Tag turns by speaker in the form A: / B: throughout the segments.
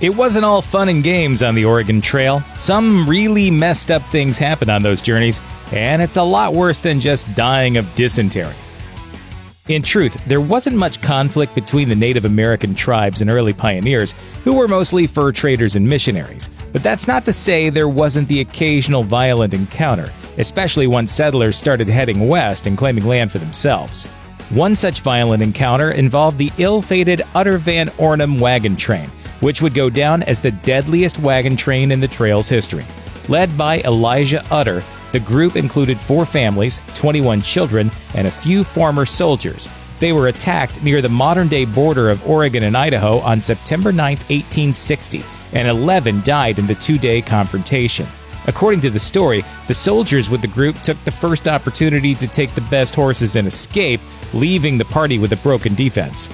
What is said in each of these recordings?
A: It wasn't all fun and games on the Oregon Trail. Some really messed up things happen on those journeys, and it's a lot worse than just dying of dysentery. In truth, there wasn't much conflict between the Native American tribes and early pioneers, who were mostly fur traders and missionaries. But that's not to say there wasn't the occasional violent encounter, especially once settlers started heading west and claiming land for themselves. One such violent encounter involved the ill-fated Utter Van Ornum wagon train, which would go down as the deadliest wagon train in the trail's history. Led by Elijah Utter, the group included 4 families, 21 children, and a few former soldiers. They were attacked near the modern-day border of Oregon and Idaho on September 9, 1860, and 11 died in the 2-day confrontation. According to the story, the soldiers with the group took the first opportunity to take the best horses and escape, leaving the party with a broken defense.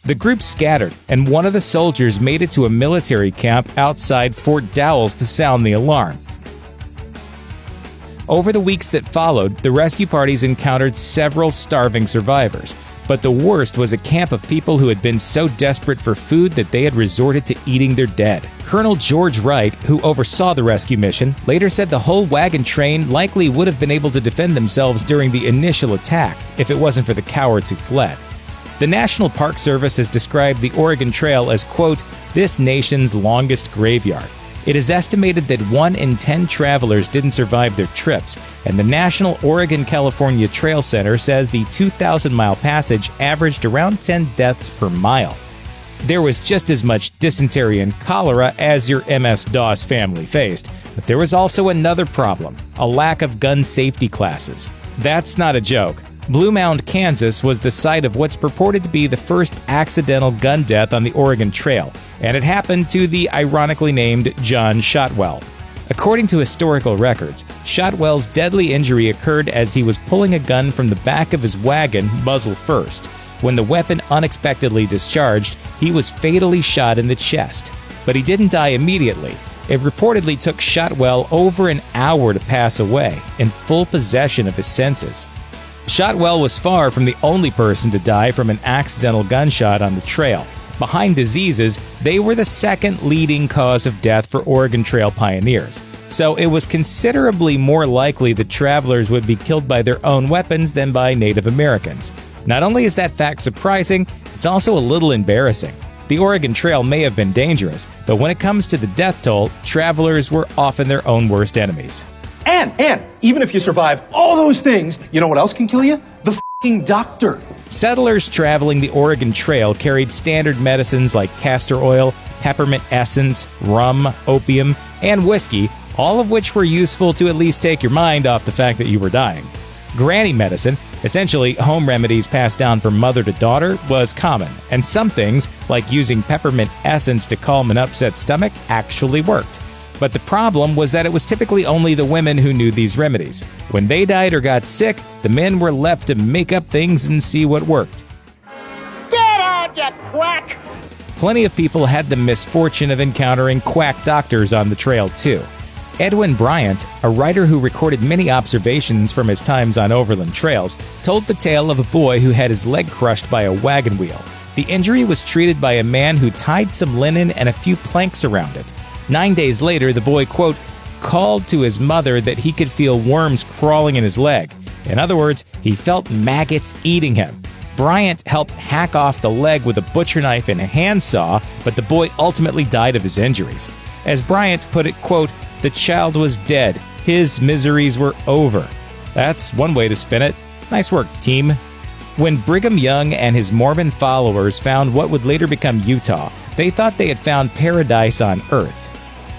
A: The group scattered, and one of the soldiers made it to a military camp outside Fort Dowells to sound the alarm. Over the weeks that followed, the rescue parties encountered several starving survivors, but the worst was a camp of people who had been so desperate for food that they had resorted to eating their dead. Colonel George Wright, who oversaw the rescue mission, later said the whole wagon train likely would have been able to defend themselves during the initial attack if it wasn't for the cowards who fled. The National Park Service has described the Oregon Trail as, quote, this nation's longest graveyard. It is estimated that 1 in 10 travelers didn't survive their trips, and the National Oregon-California Trail Center says the 2,000-mile passage averaged around 10 deaths per mile. There was just as much dysentery and cholera as your MS-DOS family faced, but there was also another problem: a lack of gun safety classes. That's not a joke. Blue Mound, Kansas was the site of what's purported to be the first accidental gun death on the Oregon Trail, and it happened to the ironically named John Shotwell. According to historical records, Shotwell's deadly injury occurred as he was pulling a gun from the back of his wagon, muzzle first. When the weapon unexpectedly discharged, he was fatally shot in the chest. But he didn't die immediately. It reportedly took Shotwell over an hour to pass away, in full possession of his senses. Shotwell was far from the only person to die from an accidental gunshot on the trail. Behind diseases, they were the second leading cause of death for Oregon Trail pioneers. So it was considerably more likely that travelers would be killed by their own weapons than by Native Americans. Not only is that fact surprising, it's also a little embarrassing. The Oregon Trail may have been dangerous, but when it comes to the death toll, travelers were often their own worst enemies.
B: And even if you survive all those things, you know what else can kill you? The f***ing doctor.
A: Settlers traveling the Oregon Trail carried standard medicines like castor oil, peppermint essence, rum, opium, and whiskey, all of which were useful to at least take your mind off the fact that you were dying. Granny medicine, essentially home remedies passed down from mother to daughter, was common, and some things, like using peppermint essence to calm an upset stomach, actually worked. But the problem was that it was typically only the women who knew these remedies. When they died or got sick, the men were left to make up things and see what worked.
C: Get out, you quack!
A: Plenty of people had the misfortune of encountering quack doctors on the trail too. Edwin Bryant, a writer who recorded many observations from his times on overland trails, told the tale of a boy who had his leg crushed by a wagon wheel. The injury was treated by a man who tied some linen and a few planks around it. 9 days later, the boy, quote, called to his mother that he could feel worms crawling in his leg. In other words, he felt maggots eating him. Bryant helped hack off the leg with a butcher knife and a handsaw, but the boy ultimately died of his injuries. As Bryant put it, quote, the child was dead. His miseries were over. That's one way to spin it. Nice work, team. When Brigham Young and his Mormon followers found what would later become Utah, they thought they had found paradise on earth.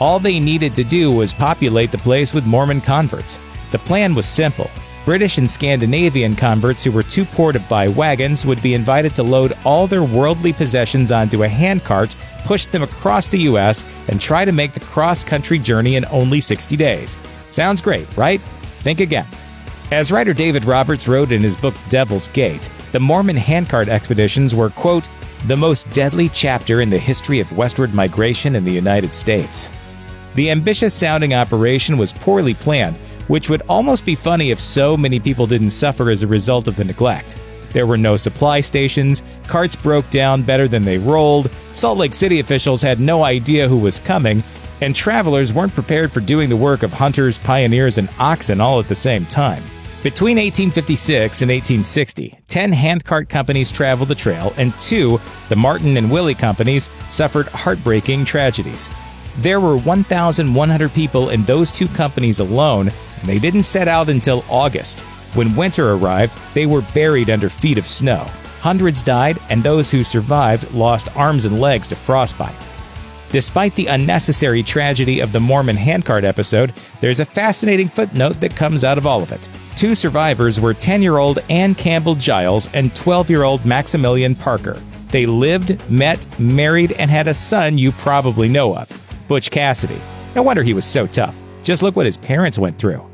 A: All they needed to do was populate the place with Mormon converts. The plan was simple. British and Scandinavian converts who were too poor to buy wagons would be invited to load all their worldly possessions onto a handcart, push them across the U.S., and try to make the cross-country journey in only 60 days. Sounds great, right? Think again. As writer David Roberts wrote in his book Devil's Gate, the Mormon handcart expeditions were, quote, the most deadly chapter in the history of westward migration in the United States. The ambitious-sounding operation was poorly planned, which would almost be funny if so many people didn't suffer as a result of the neglect. There were no supply stations, carts broke down better than they rolled, Salt Lake City officials had no idea who was coming, and travelers weren't prepared for doing the work of hunters, pioneers, and oxen all at the same time. Between 1856 and 1860, 10 handcart companies traveled the trail, and 2, the Martin and Willie companies, suffered heartbreaking tragedies. There were 1,100 people in those 2 companies alone, and they didn't set out until August. When winter arrived, they were buried under feet of snow. Hundreds died, and those who survived lost arms and legs to frostbite. Despite the unnecessary tragedy of the Mormon handcart episode, there's a fascinating footnote that comes out of all of it. 2 survivors were 10-year-old Ann Campbell Giles and 12-year-old Maximilian Parker. They lived, met, married, and had a son you probably know of, Butch Cassidy. No wonder he was so tough. Just look what his parents went through.